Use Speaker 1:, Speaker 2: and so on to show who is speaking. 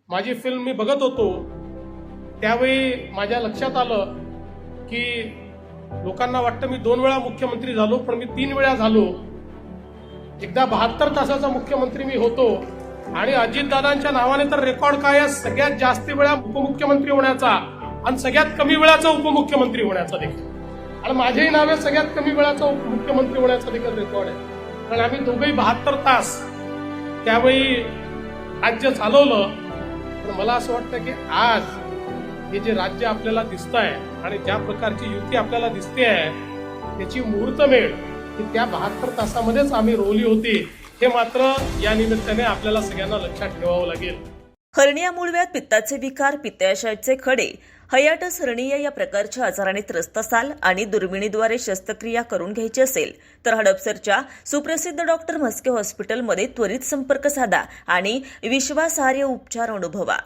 Speaker 1: माझी फिल्म मी बघत होतो त्यावेळी माझ्या लक्षात आलं की लोकांना वाटतं मी 2 वेळा मुख्यमंत्री झालो, पण मी 3 वेळा झालो. एकदा 72 तासाचा मुख्यमंत्री मी होतो आणि अजितदादांच्या नावाने तर रेकॉर्ड काय आहे, सगळ्यात जास्त वेळा उपमुख्यमंत्री होण्याचा आणि सगळ्यात कमी वेळाचा उपमुख्यमंत्री होण्याचा देखील. आणि माझेही नावे सगळ्यात कमी वेळाचा उपमुख्यमंत्री होण्याचा देखील रेकॉर्ड आहे. कारण आम्ही दोघेही 72 तास त्यावेळी राज्य चालवलं. पण मला असं वाटतं की आज हे जे राज्य आपल्याला दिसत आहे आणि ज्या प्रकारची युती आपल्याला दिसते आहे त्याची मुहूर्तमेढ ही त्या 72 तासामध्येच आम्ही रोवली होती. हे मात्र या निमित्ताने आपल्याला सगळ्यांना लक्षात ठेवावं लागेल.
Speaker 2: हर्निया मूळव्याध, पित्ताचे विकार, पित्ताशयाचे खडे, हायटिस हर्निया या प्रकारच्या आजाराने त्रस्त असाल आणि दुर्बिणीद्वारे शस्त्रक्रिया करून घ्यायची असेल तर हडपसरच्या सुप्रसिद्ध डॉक्टर म्हस्के हॉस्पिटलमध्ये त्वरित संपर्क साधा आणि विश्वासार्ह उपचार अनुभवा.